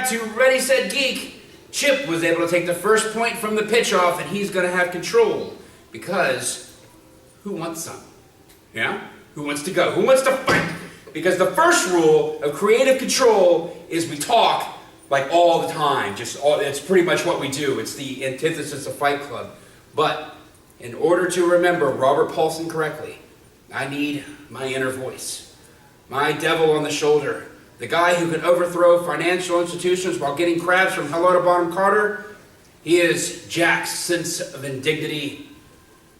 back to Ready, Set, Geek. Chip was able to take the first point from the pitch off, and he's going to have control. Because who wants some? Yeah? Who wants to go? Who wants to fight? Because the first rule of creative control is we talk like all the time. It's pretty much what we do. It's the antithesis of Fight Club. But in order to remember Robert Paulson correctly, I need my inner voice. My devil on the shoulder. The guy who can overthrow financial institutions while getting crabs from Hello to Bottom Carter. He is Jack's sense of indignity.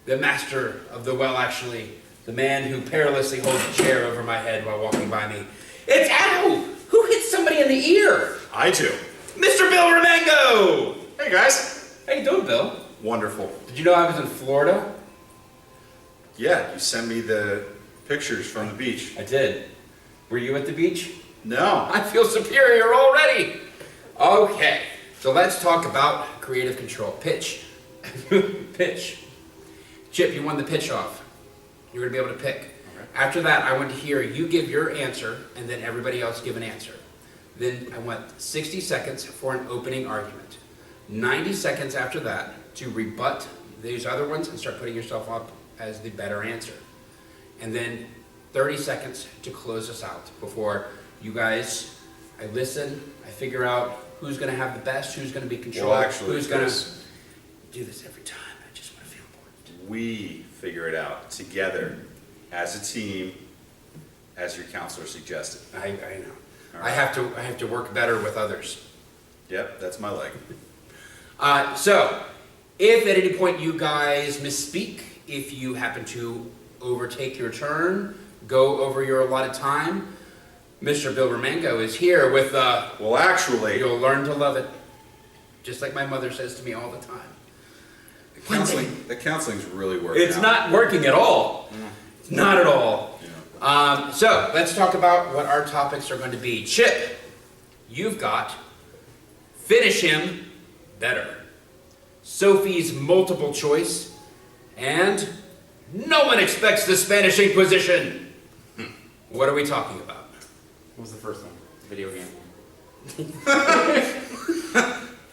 The master of the actually, the man who perilously holds a chair over my head while walking by me. It's ow! Who hit somebody in the ear? I do. Mr. Bill Remango! Hey guys. How you doing, Bill? Wonderful. Did you know I was in Florida? Yeah, you sent me the pictures from the beach. I did. Were you at the beach? No. I feel superior already. Okay, so let's talk about creative control. Pitch. Pitch. Chip, you won the pitch off. You're going to be able to pick. Okay. After that, I want to hear you give your answer, and then everybody else give an answer. Then I want 60 seconds for an opening argument. 90 seconds after that to rebut these other ones and start putting yourself up as the better answer. And then 30 seconds to close us out before you guys, I listen, I figure out who's going to have the best, who's going to be controlled, Well, actually, who's going to do this every time. I just want to feel important. We figure it out together as a team, as your counselor suggested. I know. All I right. have to work better with others. Yep, that's my leg. So, if at any point you guys misspeak, if you happen to overtake your turn, go over your allotted time, Mr. Bill Remango is here with, Well, actually, you'll learn to love it. Just like my mother says to me all the time. the counseling's really working It's out. not working at all. It's not at all. Yeah. So, let's talk about what our topics are going to be. Chip, you've got finish him better. Sophie's multiple choice, and no one expects the Spanish Inquisition. What are we talking about? What was the first one? Video game one.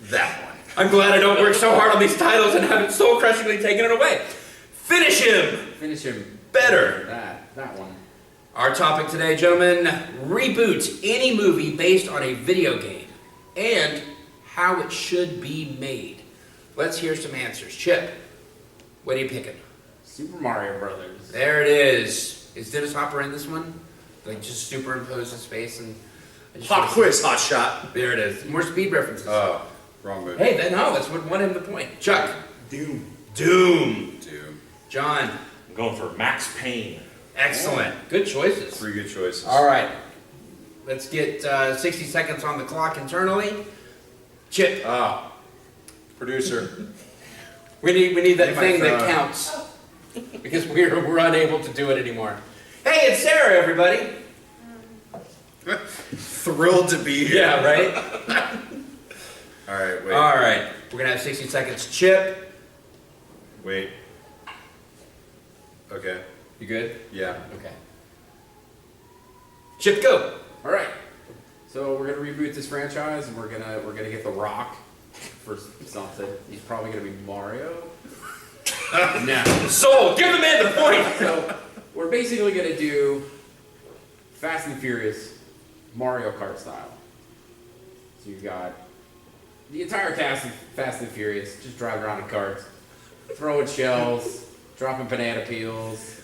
That one. I'm glad I don't work so hard on these titles and haven't soul crushingly taken it away. Finish him Finish him better. That one. Our topic today, gentlemen, reboot any movie based on a video game and how it should be made. Let's hear some answers. Chip, what are you picking? Super Mario Brothers. There it is. Is Dennis Hopper in this one? Like just superimposed in space and... I just Pop wanna- quiz, hot shot. There it is. More speed references. Oh, wrong movie. Hey, no, that's what won him the point. Chuck. Doom. Doom. Doom. John. I'm going for Max Payne. Excellent. Good choices. Three good choices. All right. Let's get 60 seconds on the clock internally. Chip. Producer. We need that Hey, my thing that phone. counts. Because we're unable to do it anymore. Hey, it's Sarah, everybody. Thrilled to be here. Yeah, right? All right, wait. All right. We're going to have 60 seconds. Chip. Wait. Okay. You good? Yeah. Okay. Chip, go. All right. So we're gonna reboot this franchise, and we're gonna get The Rock for something. He's probably gonna be Mario. No. Sold. Give the man the point. So we're basically gonna do Fast and Furious, Mario Kart style. So you've got the entire cast of Fast and Furious just driving around in carts, throwing shells, dropping banana peels.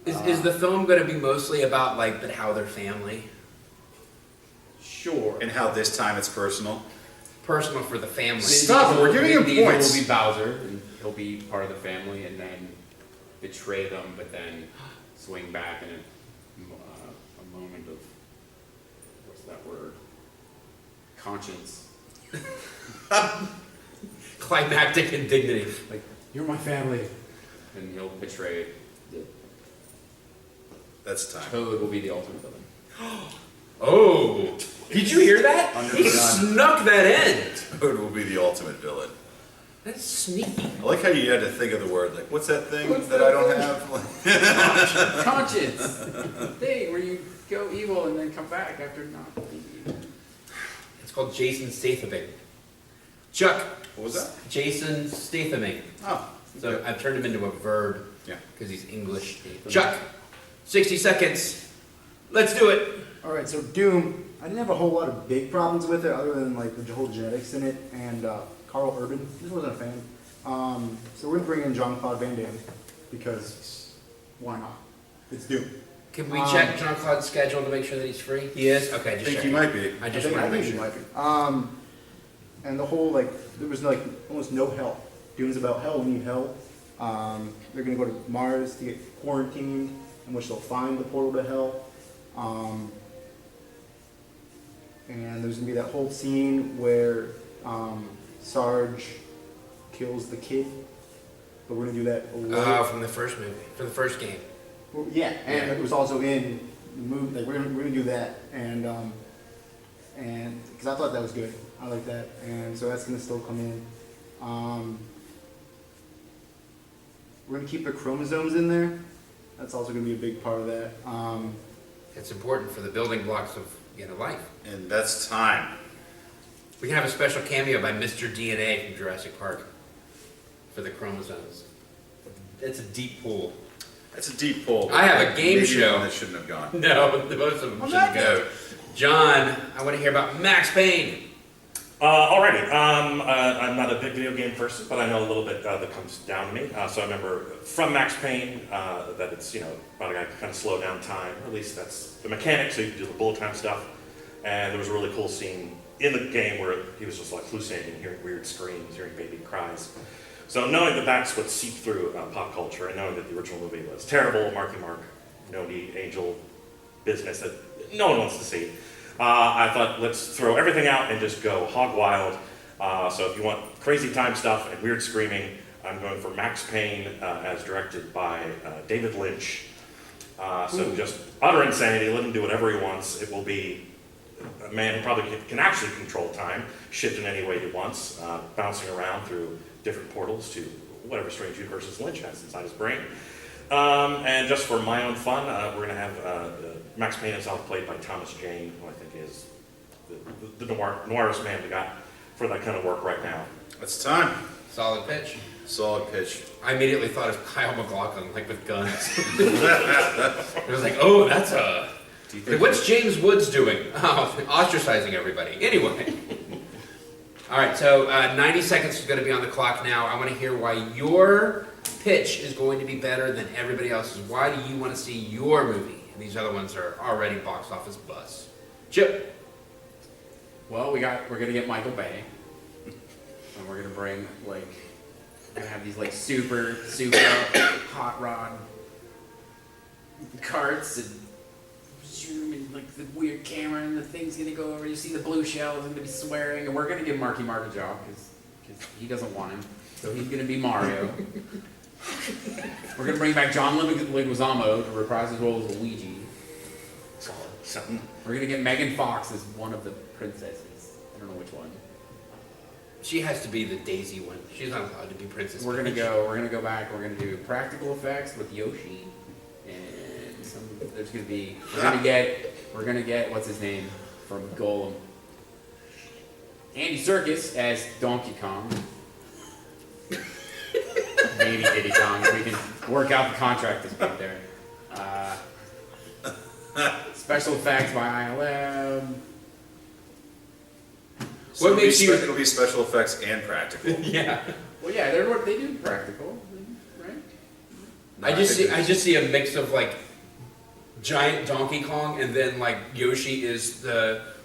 Is the film going to be mostly about, like, but how they're family? Sure. And how this time it's personal. Personal for the family. Stop it, we're giving him Vin Diesel points. will be Bowser, and he'll be part of the family, and then betray them, but then swing back in a moment of, what's that word? Conscience. Climactic indignity. Like, you're my family. And he'll betray it. That's time. Toad will be the ultimate villain. Oh. Did you hear that? He 100%. snuck that in. Toad will be the ultimate villain. That's sneaky. I like how you had to think of the word. Like, what's that thing that I don't have? Conscience! Thing where you go evil and then come back after not being. It's called Jason Stathaming. Chuck. What was that? Jason Stathaming. Oh. So okay. I've turned him into a verb. Yeah. Because he's English. Chuck, 60 seconds. Let's do it. All right, so Doom, I didn't have a whole lot of big problems with it other than like the whole genetics in it and Carl Urban. Just wasn't a fan. So we're gonna bring in Jean-Claude Van Damme because why not? It's Doom. Can we check Jean-Claude's schedule to make sure that he's free? He is? Okay, I just think checking. he might be. I just I want to make think sure. he might be. And the whole like there was like almost no hell. Doom's about hell. We need hell. They're gonna go to Mars to get quarantined, in which they'll find the portal to hell. And there's gonna be that whole scene where Sarge kills the kid, but we're gonna do that. From the first movie, from the first game. Well, yeah, and Yeah. it was also in the movie. Like we're gonna do that, and because I thought that was good. I like that, and so that's gonna still come in. We're gonna keep the chromosomes in there. That's also gonna be a big part of that. It's important for the building blocks of life. And that's time. We can have a special cameo by Mr. DNA from Jurassic Park for the chromosomes. It's a deep pool. That's a deep pull. I have a game Maybe show. one that shouldn't have gone. No, most of them shouldn't go. John, I want to hear about Max Payne. Alrighty, I'm not a big video game person, but I know a little bit that comes down to me. So I remember from Max Payne that it's, about a guy can kind of slow down time, or at least that's the mechanic, so you can do the bullet time stuff. And there was a really cool scene in the game where he was just like hallucinating, hearing weird screams, hearing baby cries. So knowing that that's what seeped through pop culture, and knowing that the original movie was terrible, Marky Mark, no-need angel business that no one wants to see, I thought, let's throw everything out and just go hog wild. So if you want crazy time stuff and weird screaming, I'm going for Max Payne as directed by David Lynch. So just utter insanity, let him do whatever he wants. It will be a man who probably can actually control time, shift in any way he wants, bouncing around through different portals to whatever strange universes Lynch has inside his brain. And just for my own fun, we're going to have Max Payne himself played by Thomas Jane, who I think is the noirist man we got for that kind of work right now. It's time. Solid pitch. Solid pitch. I immediately thought of Kyle MacLachlan, like with guns. I was like, oh, that's a... What's James Woods doing? Oh, ostracizing everybody. Anyway. All right, so 90 seconds is going to be on the clock now. I want to hear why your pitch is going to be better than everybody else's. Why do you want to see your movie? And these other ones are already box office buzz. Chip. Well, we're gonna get Michael Bay, and we're gonna bring we're gonna have these super hot rod carts and zoom and the weird camera and the thing's gonna go over. You see the blue shells and gonna be swearing, and we're gonna give Marky Mark a job because he doesn't want him, so he's gonna be Mario. We're gonna bring back John Leguizamo to reprise his role as Luigi. Something. We're gonna get Megan Fox as one of the princesses. I don't know which one. She has to be the Daisy one. She's not allowed to be Princess We're gonna Peach. go back. We're gonna do practical effects with Yoshi, and we're gonna get what's his name from Golem. Andy Serkis as Donkey Kong. Maybe Diddy Kong. We can work out the contract dispute there. Special effects by ILM. So What makes you... It'll be special effects and practical. Yeah. Well, yeah, they do practical, right? No, I think just see a mix of giant Donkey Kong and then Yoshi is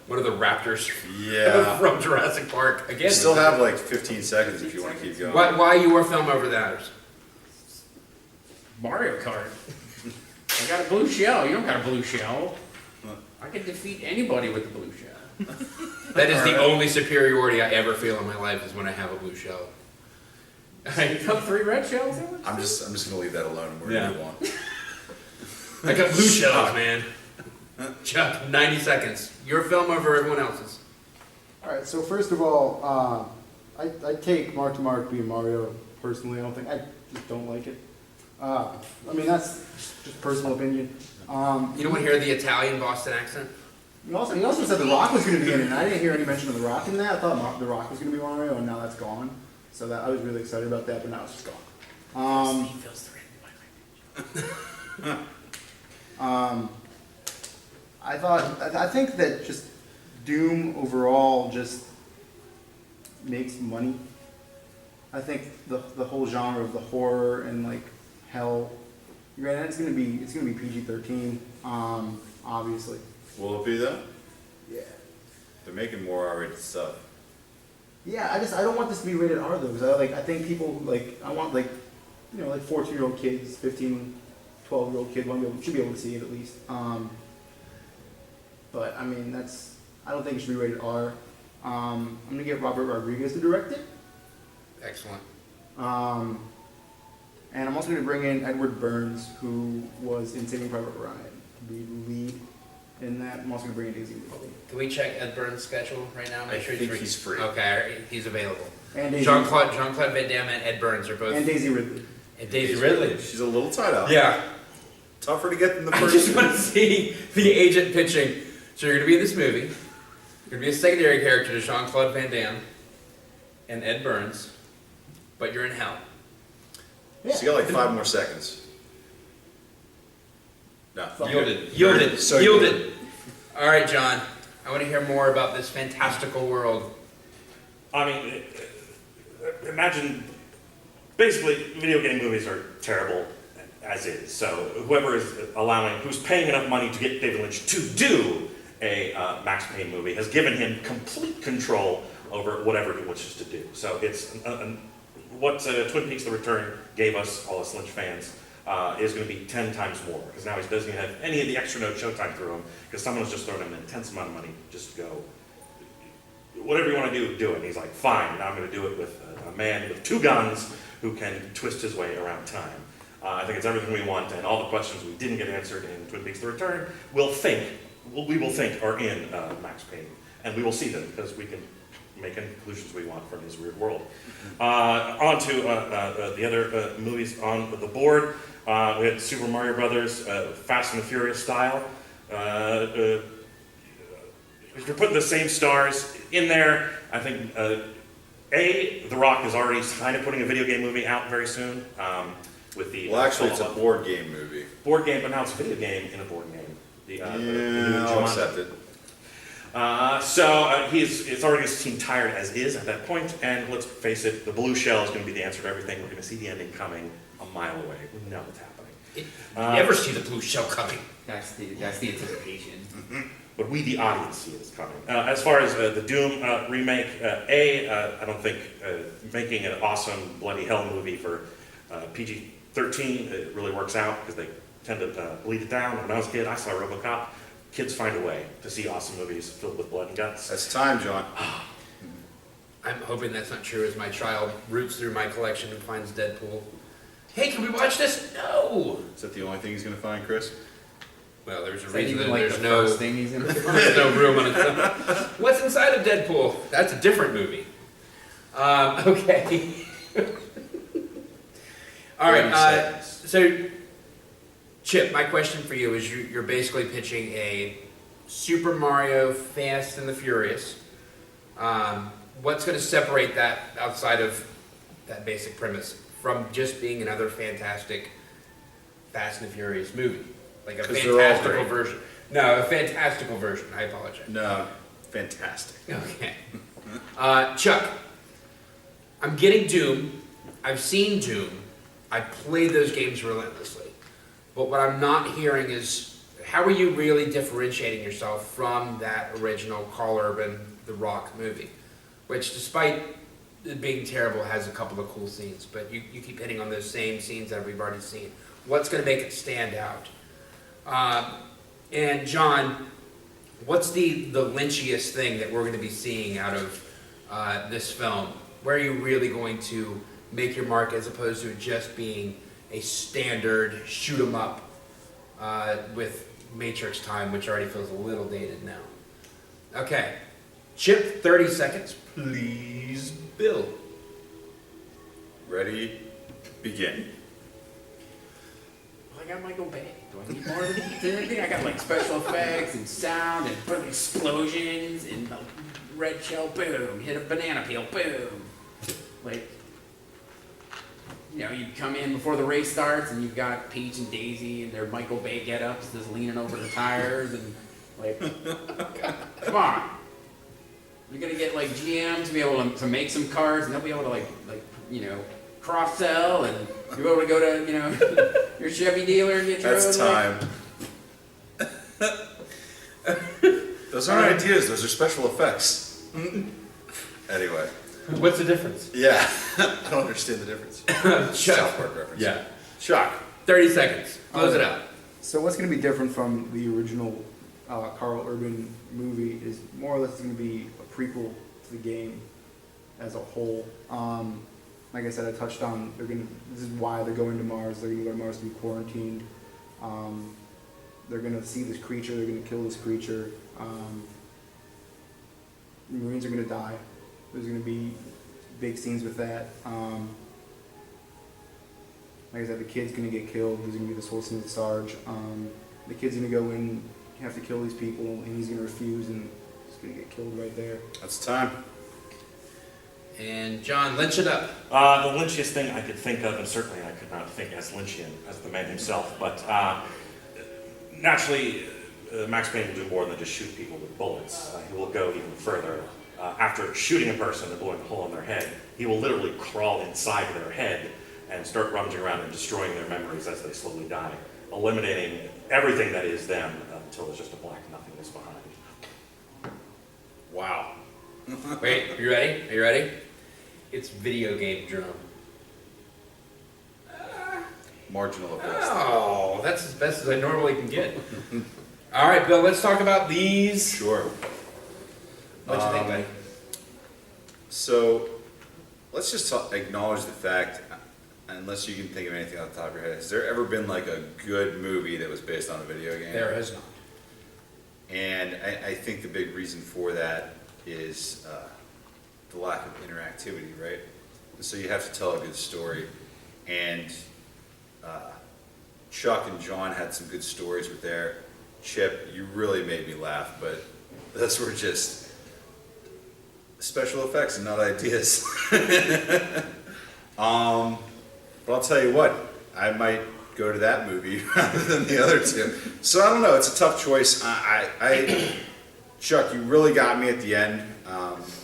one of the raptors Yeah. from Jurassic Park. Again, You still have 15 seconds if you want to keep going. why your film over theirs? Mario Kart. I got a blue shell. You don't got a blue shell. I can defeat anybody with the blue shell. That is the only superiority I ever feel in my life is when I have a blue shell. You got 3 red shells? I'm just gonna leave that alone and we're Yeah. gonna move on. I got blue shells, man. Chuck, 90 seconds. Your film over everyone else's. All right, so first of all, I take Marky Mark being Mario personally. I just don't like it. I mean, that's just personal opinion. You don't want to hear the Italian Boston accent? He also said The Rock was going to be in it, and I didn't hear any mention of The Rock in that. I thought The Rock was going to be Mario, and now that's gone. So that I was really excited about that, but now it's just gone. I think that just Doom overall just makes money. I think the whole genre of the horror and like hell, granted it's gonna be PG-13, obviously. Will it be though? Yeah. They're making more R-rated stuff. Yeah, I don't want this to be rated R though, because I think people I want like 14-year-old kids, 15, 12-year-old kid should be able to see it at least. But I mean I don't think it should be rated R. I'm gonna get Robert Rodriguez to direct it. Excellent. And I'm also gonna bring in Edward Burns, who was in Saving Private Ryan, to be lead in that. I'm also gonna bring in Daisy Ridley. Can we check Ed Burns' schedule right now? I think he's free. Okay, he's available. And Daisy Jean-Claude Van Damme and Ed Burns are both. and Daisy Ridley. And Daisy Ridley. She's a little tight out. Yeah. Tougher to get than the I first. just want to see the agent pitching. So you're going to be in this movie. You're going to be a secondary character to Jean-Claude Van Damme and Ed Burns, but you're in hell. So you got like 5 more seconds. No. Yielded. So Yielded. All right, John. I want to hear more about this fantastical world. I mean, imagine, basically, video game movies are terrible as is. So whoever is who's paying enough money to get David Lynch to do a Max Payne movie has given him complete control over whatever he wishes to do. So it's what Twin Peaks: The Return gave us, all us Lynch fans, is going to be 10 times more, because now he doesn't even have any of the extra no showtime through him, because someone has just thrown him an intense amount of money just to go, whatever you want to do, do it. And he's like, fine, now I'm going to do it with a man with 2 guns who can twist his way around time. I think it's everything we want, and all the questions we didn't get answered in Twin Peaks: The Return we will think are in Max Payne, and we will see them, because we can make any conclusions we want from his weird world. On to the other movies on the board. We had Super Mario Brothers, Fast and the Furious style. If you're putting the same stars in there, I think The Rock is already kind of putting a video game movie out very soon. With the Well, actually, it's a board game movie. board game, but now it's a video game in a board game. The new I'll Jumanji. accept it. It's already his team tired as is at that point, and let's face it, the blue shell is going to be the answer to everything. We're going to see the ending coming a mile away. We know what's happening. You never see the blue shell coming. That's the anticipation. But we, the audience, see it as coming. As far as the Doom remake, I don't think making an awesome bloody hell movie for PG-13 it really works out, because they tend to bleed it down. When I was a kid, I saw RoboCop. Kids find a way to see awesome movies filled with blood and guts. That's time, John. I'm hoping that's not true as my child roots through my collection and finds Deadpool. Hey, can we watch this? No! Is that the only thing he's going to find, Chris? Well, there's a Is that reason even that like there's the no, first thing he's in? there's no room on it. What's inside of Deadpool? That's a different movie. Okay. All right, so Chip, my question for you is you're basically pitching a Super Mario Fast and the Furious. What's going to separate that outside of that basic premise from just being another fantastic Fast and the Furious movie? Like a 'Cause they're all fantastical great. version. No, a fantastical version. I apologize. No, fantastic. Okay. Chuck, I'm getting Doom. I've seen Doom. I played those games relentlessly. But what I'm not hearing is, how are you really differentiating yourself from that original Carl Urban, The Rock movie? Which, despite it being terrible, has a couple of cool scenes. But you keep hitting on those same scenes that we've already seen. What's going to make it stand out? And John, what's the Lynchiest thing that we're going to be seeing out of this film? Where are you really going to make your mark, as opposed to it just being a standard shoot 'em up with Matrix time, which already feels a little dated now? Okay, Chip, 30 seconds, please. Bill. Ready? Begin. Well, I I got Michael Bay. Do I need more than anything? I got like special effects and sound and explosions and the red shell, boom, hit a banana peel, boom. Like, you know, you come in before the race starts and you've got Peach and Daisy and their Michael Bay get-ups just leaning over the tires and like, come on. You're gonna get like GM to be able to make some cars and they'll be able to like you know, cross-sell and you'll be able to go to, you know, your Chevy dealer and get your That's own, time. Those aren't ideas, those are special effects. Anyway, What's the difference? yeah, I don't understand the difference. South Park reference. Yeah. Shock. 30 seconds. Close it out. So what's going to be different from the original Carl Urban movie is more or less going to be a prequel to the game as a whole. Like I said, I touched on this is why they're going to Mars. They're going to go to Mars to be quarantined. They're going to see this creature. They're going to kill this creature. The Marines are going to die. There's going to be big scenes with that. Like I said, the kid's going to get killed. There's going to be this whole scene with Sarge. The kid's going to go in, have to kill these people, and he's going to refuse, and he's going to get killed right there. That's time. And John, lynch it up. The lynchiest thing I could think of, and certainly I could not think as Lynchian as the man himself, but naturally, Max Payne will do more than just shoot people with bullets. He will go even further. After shooting a person and blowing a hole in their head, he will literally crawl inside their head and start rummaging around and destroying their memories as they slowly die, eliminating everything that is them until there's just a black nothingness behind. Wow. Wait, are you ready? Are you ready? It's video game drum. Marginal at best. Oh, that's as best as I normally can get. All right, Bill, let's talk about these. Sure. What you think, buddy? So, let's just acknowledge the fact, unless you can think of anything off the top of your head, has there ever been like a good movie that was based on a video game? There has not. And I think the big reason for that is the lack of interactivity, right? So you have to tell a good story. And Chuck and John had some good stories with their Chip. You really made me laugh, but those were just special effects and not ideas. But I'll tell you what, I might go to that movie rather than the other two. So I don't know, it's a tough choice. Chuck, you really got me at the end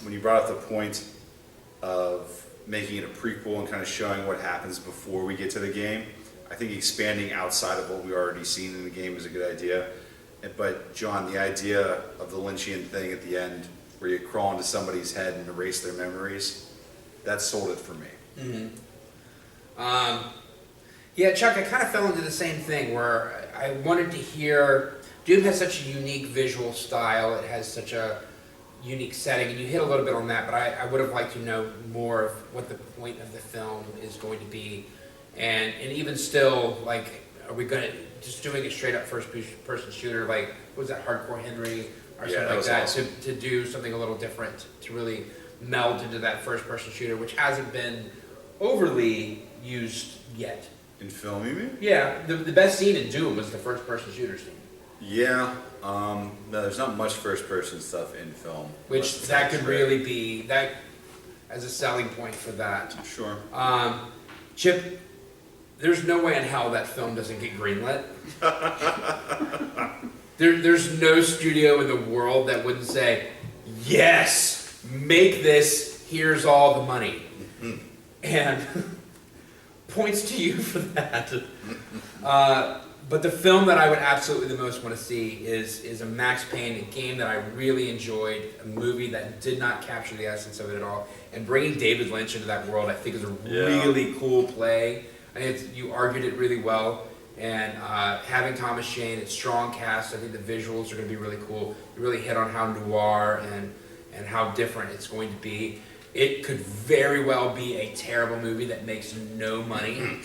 when you brought up the point of making it a prequel and kind of showing what happens before we get to the game. I think expanding outside of what we already seen in the game is a good idea. But John, the idea of the Lynchian thing at the end, where you crawl into somebody's head and erase their memories, that sold it for me. Mm-hmm. Yeah, Chuck, I kind of fell into the same thing where I wanted to hear. Doom has such a unique visual style. It has such a unique setting, and you hit a little bit on that. But I would have liked to know more of what the point of the film is going to be, and even still, like, are we going to just doing a straight up first person shooter like what was that, Hardcore Henry or something like that, awesome. to do something a little different, to really meld into that first person shooter, which hasn't been overly used yet. In film, you mean? Yeah, the best scene in Doom was the first person shooter scene. Yeah. No, there's not much first person stuff in film. Which that could really be that as a selling point for that. Sure. Chip, there's no way in hell that film doesn't get greenlit. There's no studio in the world that wouldn't say, yes, make this, here's all the money. And points to you for that. But the film that I would absolutely the most want to see is a Max Payne, a game that I really enjoyed, a movie that did not capture the essence of it at all. And bringing David Lynch into that world, I think, is a really cool play. I think you argued it really well. And having Thomas Jane, it's strong cast. I think the visuals are going to be really cool. You really hit on how noir and how different it's going to be. It could very well be a terrible movie that makes no money.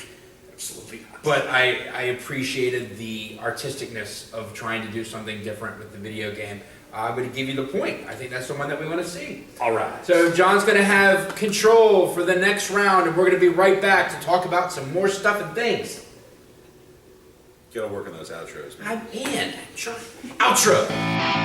Absolutely not. But I appreciated the artisticness of trying to do something different with the video game. I'm going to give you the point. I think that's the one that we want to see. All right. So John's going to have control for the next round, and we're going to be right back to talk about some more stuff and things. Gotta work on those outros, man. I'm in. Sure. Outro.